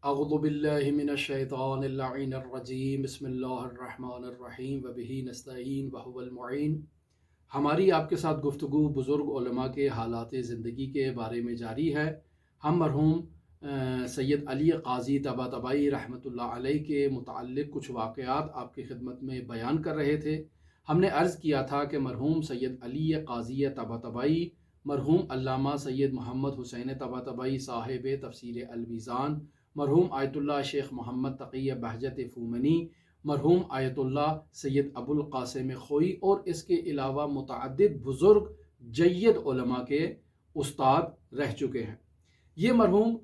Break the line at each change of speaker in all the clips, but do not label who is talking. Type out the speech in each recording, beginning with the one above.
अऊज़ु बिल्लाहि मिनश्शैतानिर लअीनिर रजीम बिस्मिल्लाहिर रहमानिर रहीम व बिही नस्तईन व हुवल मुईन। हमारी आपके साथ गुफ्तगू बुज़ुर्ग उलमा के हालात ज़िंदगी के बारे में जारी है। हम मरहूम सैयद अली क़ाज़ी तबातबाई रहमतुल्लाह अलैह के मुतअल्लिक़ कुछ वाक़यात आपकी खिदमत में बयान कर रहे थे। हमने अर्ज़ किया था कि मरहूम सैयद अली क़ाज़ी तबातबाई, मरहूम अल्लामा सैयद मोहम्मद हुसैन तबातबाई साहिब तफसीर अल-मीज़ान, मरहूम आयतुल्लाह शेख मोहम्मद तक़ी बहजत फ़ूमनी, मरहूम आयतुल्लाह सैयद अबुल क़ासिम खोई और इसके अलावा मुतअद्दिद बुज़ुर्ग जय्यद उलमा के उस्ताद रह चुके हैं। ये मरहूम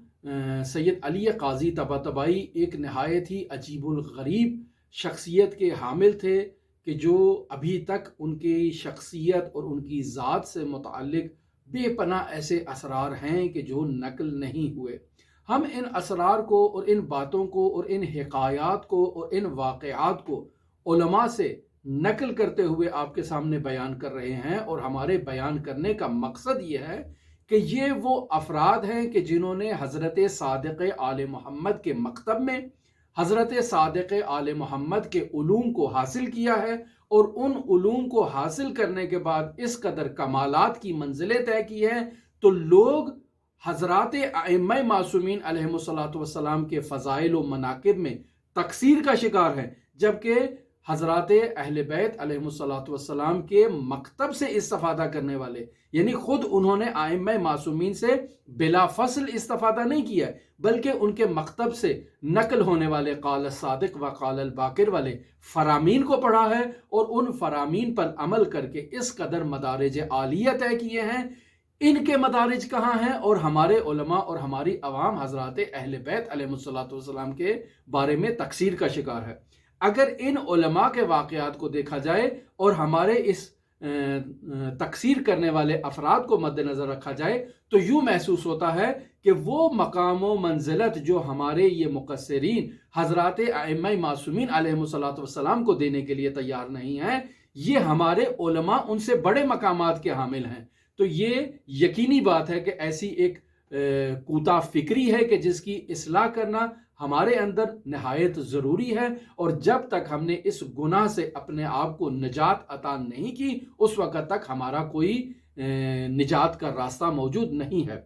सैयद अली क़ाज़ी तबातबाई एक नहायत ही अजीबुल गरीब शख्सियत के हामिल थे कि जो अभी तक उनकी शख्सियत और उनकी ज़ात से मुतअल्लिक़ बेपनाह ऐसे असरार हैं कि जो नकल नहीं हुए। हम इन असरार को और इन बातों को और इन हिकायात को और इन वाक़यात को उलमा से नकल करते हुए आपके सामने बयान कर रहे हैं, और हमारे बयान करने का मकसद ये है कि ये वो अफराद हैं कि जिन्होंने हज़रत सादिक़ आले मोहम्मद के मकतब में हज़रत सादिक़ आले मोहम्मद के उलूम को हासिल किया है, और उन उलूम को हासिल करने के बाद इस कदर कमालात की मंजिलें तय की हैं। तो लोग हज़रात अइम्मा मासूमीन अलैहिमुस्सलातु वस्सलाम के फ़ज़ाइल व मनाक़िब में तक़सीर का शिकार हैं, जबकि हज़रात अहले बैत अलैहिमुस्सलातु वस्सलाम के मकतब से इस्तिफ़ादा करने वाले, यानी ख़ुद उन्होंने अइम्मा मासूमीन से बिला फ़स्ल इस्तिफ़ादा नहीं किया है, बल्कि उनके मकतब से नकल होने वाले क़ाल सादिक़ व क़ाल बाकिर वाले फ़रामीन को पढ़ा है, और उन फ़रामीन पर अमल करके इस कदर मदारिज आलिया तय किए हैं। इनके मदारिज कहाँ हैं? और हमारे उलमा और हमारी अवाम हज़रात अहले बैत अलैहिमुस्सलातु वस्सलाम के बारे में तकसीर का शिकार है। अगर इन उलमा के वाक़यात को देखा जाए और हमारे इस तकसीर करने वाले अफराद को मद्देनज़र रखा जाए, तो यूँ महसूस होता है कि वो मकाम व मंजिलत जो हमारे ये मुक़स्सिरीन हज़रात अइम्मा मासूमीन अलैहिमुस्सलातु वस्सलाम को देने के लिए तैयार नहीं हैं, ये हमारे उलमा उनसे बड़े मकामात के हामिल हैं। तो ये यकीनी बात है कि ऐसी एक कूता फिक्री है कि जिसकी इस्लाह करना हमारे अंदर नहायत ज़रूरी है, और जब तक हमने इस गुनाह से अपने आप को निजात अता नहीं की, उस वक़्त तक हमारा कोई निजात का रास्ता मौजूद नहीं है।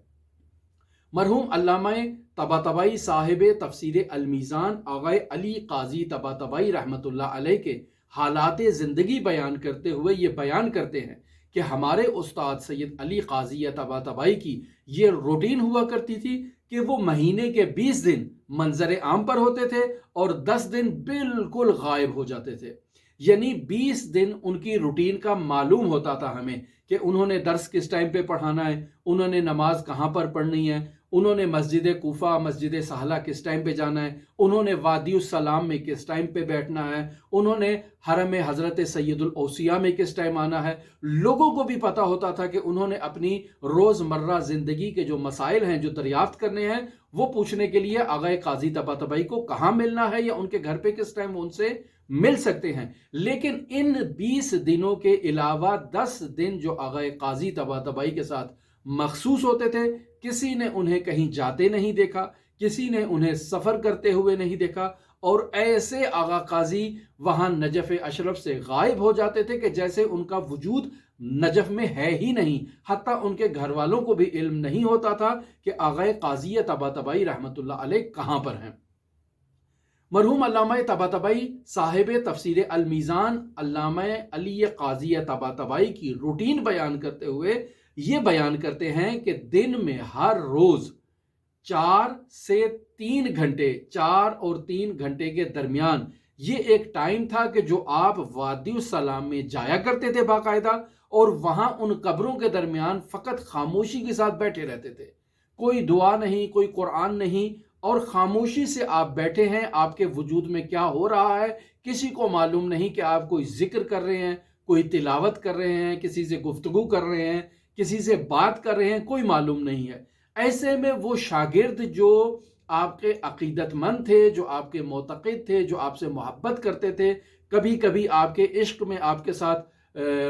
मरहूम अल्लामा तबातबाई साहिब तफसीर अल-मीज़ान आग़ाए अली क़ाज़ी तबातबाई रहमतुल्लाह अलैह के हालात ज़िंदगी बयान करते हुए ये बयान करते हैं कि हमारे उस्ताद सैयद अली क़ाज़ी तबातबाई की ये रूटीन हुआ करती थी कि वो महीने के 20 दिन मंजर आम पर होते थे और 10 दिन बिल्कुल गायब हो जाते थे। यानी 20 दिन उनकी रूटीन का मालूम होता था हमें कि उन्होंने दर्स किस टाइम पे पढ़ाना है, उन्होंने नमाज कहाँ पर पढ़नी है, उन्होंने मस्जिद कूफा मस्जिद सहला किस टाइम पे जाना है, उन्होंने वादी सलाम में किस टाइम पे बैठना है, उन्होंने हरम हज़रत सैयदुल औसिया में किस टाइम आना है। लोगों को भी पता होता था कि उन्होंने अपनी रोज़मर्रा ज़िंदगी के जो मसाइल हैं जो दरियाफ्त करने हैं, वो पूछने के लिए आग़ाए क़ाज़ी तबातबाई को कहाँ मिलना है या उनके घर पे किस टाइम उनसे मिल सकते हैं। लेकिन इन 20 दिनों के अलावा 10 दिन जो आग़ाए क़ाज़ी तबातबाई के साथ मखसूस होते थे, किसी ने उन्हें कहीं जाते नहीं देखा, किसी ने उन्हें सफ़र करते हुए नहीं देखा, और ऐसे आगा क़ाज़ी वहाँ नजफ़ अशरफ से गायब हो जाते थे कि जैसे उनका वजूद नजफ़ में है ही नहीं। हत्ता उनके घर वालों को भी इल्म नहीं होता था कि आग़ाए क़ाज़ी तबातबाई रहमतुल्लाह अलैह कहाँ पर हैं। मरहूम अल्लामा तबातबाई साहिब तफसीर अल-मीज़ान अल्लामा अली क़ाज़ी तबातबाई की रूटीन बयान करते हुए ये बयान करते हैं कि दिन में हर रोज़ 4 से 3 घंटे, 4 और 3 घंटे के दरमियान ये एक टाइम था कि जो आप वादी सलाम में जाया करते थे बाकायदा, और वहाँ उन कब्रों के दरमियान फ़कत खामोशी के साथ बैठे रहते थे। कोई दुआ नहीं, कोई कुरान नहीं, और खामोशी से आप बैठे हैं। आपके वजूद में क्या हो रहा है किसी को मालूम नहीं, कि आप कोई जिक्र कर रहे हैं, कोई तिलावत कर रहे हैं, किसी से गुफ्तगू कर रहे हैं, किसी से बात कर रहे हैं, कोई मालूम नहीं है। ऐसे में वो शागिर्द जो आपके अकीदतमंद थे, जो आपके मोतक़िद थे, जो आपसे मोहब्बत करते थे, कभी कभी आपके इश्क में आपके साथ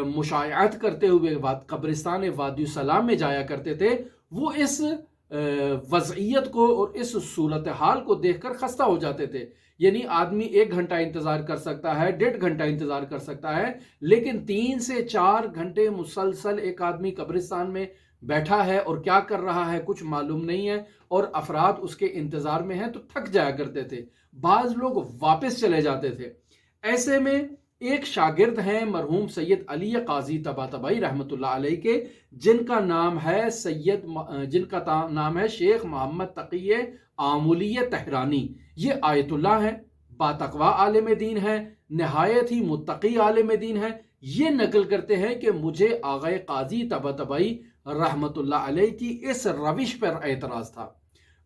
मुशायअत करते हुए कब्रिस्तान वादी सलाम में जाया करते थे, वो इस وضعیت کو اور اس صورتحال کو دیکھ کر خستہ ہو جاتے تھے۔ یعنی آدمی 1 گھنٹہ انتظار کر سکتا ہے، 1.5 گھنٹہ انتظار کر سکتا ہے، لیکن 3 سے 4 گھنٹے مسلسل ایک آدمی قبرستان میں بیٹھا ہے اور کیا کر رہا ہے کچھ معلوم نہیں ہے، اور افراد اس کے انتظار میں ہیں تو تھک جایا کرتے تھے، بعض لوگ واپس چلے جاتے تھے۔ ایسے میں ایک شاگرد ہیں مرحوم سید علی قاضی طباطبائی رحمۃ اللہ علیہ کے، جن کا نام ہے شیخ محمد تقی آمولی تہرانی۔ یہ آیت اللہ ہیں، باتقوا عالم دین ہیں، نہایت ہی متقی عالم دین ہیں۔ یہ نقل کرتے ہیں کہ مجھے آغا قاضی طباطبائی رحمۃ اللہ علیہ کی اس روش پر اعتراض تھا۔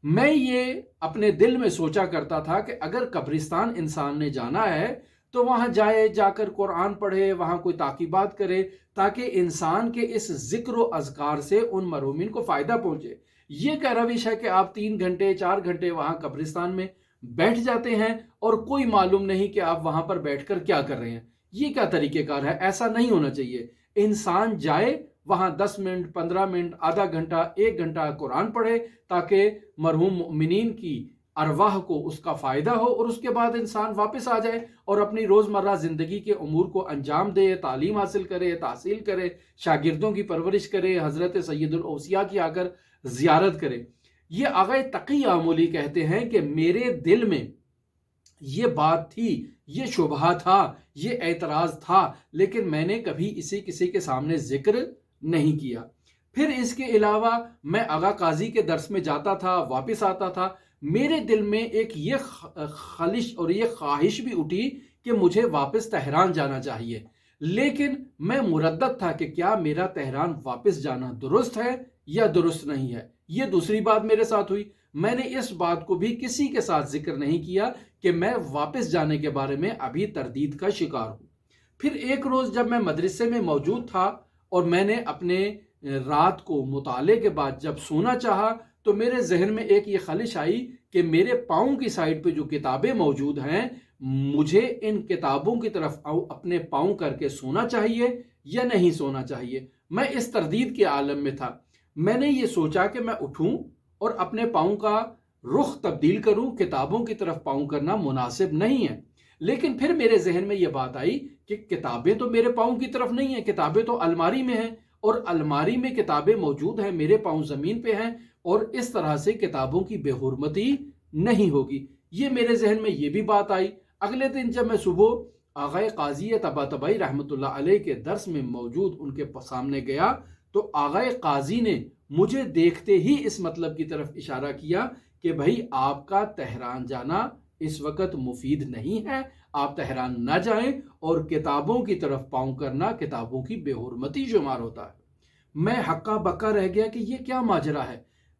میں یہ اپنے دل میں سوچا کرتا تھا کہ اگر قبرستان انسان نے جانا ہے تو وہاں جا کر قرآن پڑھے، وہاں کوئی تعقیبات کرے، تاکہ انسان کے اس ذکر و اذکار سے ان مرحومین کو فائدہ پہنچے۔ یہ کیا روش ہے کہ آپ 3 گھنٹے 4 گھنٹے وہاں قبرستان میں بیٹھ جاتے ہیں اور کوئی معلوم نہیں کہ آپ وہاں پر بیٹھ کر کیا کر رہے ہیں؟ یہ کیا طریقہ کار ہے؟ ایسا نہیں ہونا چاہیے۔ انسان جائے وہاں 10 منٹ 15 منٹ آدھا گھنٹہ 1 گھنٹہ قرآن پڑھے، تاکہ مرحوم مؤمنین کی ارواح کو اس کا فائدہ ہو، اور اس کے بعد انسان واپس آ جائے اور اپنی روزمرہ زندگی کے امور کو انجام دے، تعلیم حاصل کرے، تحصیل کرے، شاگردوں کی پرورش کرے، حضرت سید الاوصیاء کی آ کر زیارت کرے۔ یہ آغا تقی آمولی کہتے ہیں کہ میرے دل میں یہ بات تھی، یہ شبہہ تھا، یہ اعتراض تھا، لیکن میں نے کبھی کسی کے سامنے ذکر نہیں کیا۔ پھر اس کے علاوہ میں آغا قاضی کے درس میں جاتا تھا، واپس آتا تھا، میرے دل میں ایک یہ خلش اور یہ خواہش بھی اٹھی کہ مجھے واپس تہران جانا چاہیے، لیکن میں مردد تھا کہ کیا میرا تہران واپس جانا درست ہے یا درست نہیں ہے۔ یہ دوسری بات میرے ساتھ ہوئی۔ میں نے اس بات کو بھی کسی کے ساتھ ذکر نہیں کیا کہ میں واپس جانے کے بارے میں ابھی تردید کا شکار ہوں۔ پھر ایک روز جب میں مدرسے میں موجود تھا اور میں نے اپنے رات کو مطالعے کے بعد جب سونا چاہا تو میرے ذہن میں ایک یہ خلش آئی کہ میرے پاؤں کی سائڈ پہ جو کتابیں موجود ہیں، مجھے ان کتابوں کی طرف اپنے پاؤں کر کے سونا چاہیے یا نہیں سونا چاہیے۔ میں اس تردید کے عالم میں تھا۔ میں نے یہ سوچا کہ میں اٹھوں اور اپنے پاؤں کا رخ تبدیل کروں، کتابوں کی طرف پاؤں کرنا مناسب نہیں ہے۔ لیکن پھر میرے ذہن میں یہ بات آئی کہ کتابیں تو میرے پاؤں کی طرف نہیں ہیں، کتابیں تو الماری میں ہیں، اور الماری میں کتابیں موجود ہیں، میرے پاؤں زمین پہ ہیں، اور اس طرح سے کتابوں کی بے حرمتی نہیں ہوگی۔ یہ میرے ذہن میں یہ بھی بات آئی۔ اگلے دن جب میں صبح آغا قاضی طباطبائی رحمۃ اللہ علیہ کے درس میں موجود ان کے سامنے گیا تو آغا قاضی نے مجھے دیکھتے ہی اس مطلب کی طرف اشارہ کیا کہ بھائی آپ کا تہران جانا اس وقت مفید نہیں ہے، آپ تہران نہ جائیں، اور کتابوں کی طرف پاؤں کرنا کتابوں کی بے حرمتی شمار ہوتا ہے۔ میں ہکا بکا رہ گیا کہ یہ کیا ماجرا ہے۔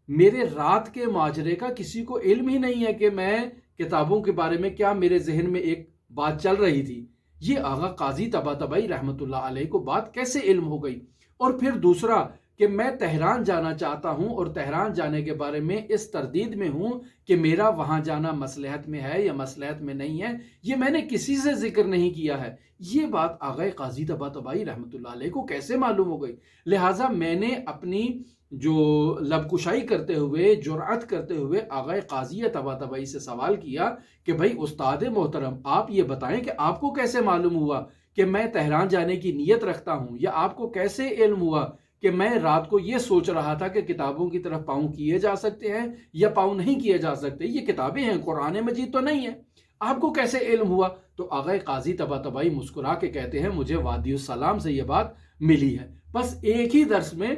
میرے رات کے ماجرے کا کسی کو علم ہی نہیں ہے کہ میں کتابوں کے بارے میں کیا میرے ذہن میں ایک بات چل رہی تھی۔ یہ آغا قاضی طباطبائی رحمۃ اللہ علیہ کو بات کیسے علم ہو گئی؟ اور پھر دوسرا کہ میں تہران جانا چاہتا ہوں اور تہران جانے کے بارے میں اس تردید میں ہوں کہ میرا وہاں جانا مصلحت میں ہے یا مصلحت میں نہیں ہے، یہ میں نے کسی سے ذکر نہیں کیا ہے۔ یہ بات آغا قاضی طباطبائی رحمۃ اللہ علیہ کو کیسے معلوم ہو گئی؟ لہٰذا میں نے اپنی جو لب کشائی کرتے ہوئے، جرأت کرتے ہوئے آغا قاضی طباطبائی سے سوال کیا کہ بھائی استاد محترم، آپ یہ بتائیں کہ آپ کو کیسے معلوم ہوا کہ میں تہران جانے کی نیت رکھتا ہوں، یا آپ کو کیسے علم ہوا کہ میں رات کو یہ سوچ رہا تھا کہ کتابوں کی طرف پاؤں کیے جا سکتے ہیں یا پاؤں نہیں کیے جا سکتے، یہ کتابیں ہیں، قرآن مجید تو نہیں ہے، آپ کو کیسے علم ہوا؟ تو آغا قاضی طباطبائی مسکرا کے کہتے ہیں مجھے وادی السلام سے یہ بات ملی ہے۔ بس ایک ہی درس میں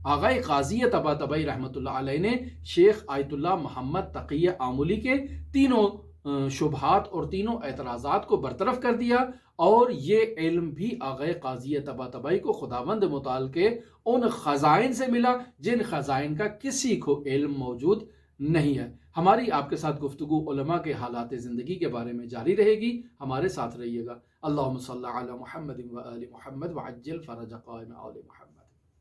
آغا قاضی طباطبائی رحمۃ اللہ علیہ نے شیخ آیت اللہ محمد تقی آمولی کے تینوں شبہات اور تینوں اعتراضات کو برطرف کر دیا، اور یہ علم بھی آغا قاضی طباطبائی کو خداوند متعال کے ان خزائن سے ملا جن خزائن کا کسی کو علم موجود نہیں ہے۔ ہماری آپ کے ساتھ گفتگو علماء کے حالات زندگی کے بارے میں جاری رہے گی، ہمارے ساتھ رہیے گا۔ اللہم صلی علی محمد و آل محمد وعجل فرج قائم آل محمد۔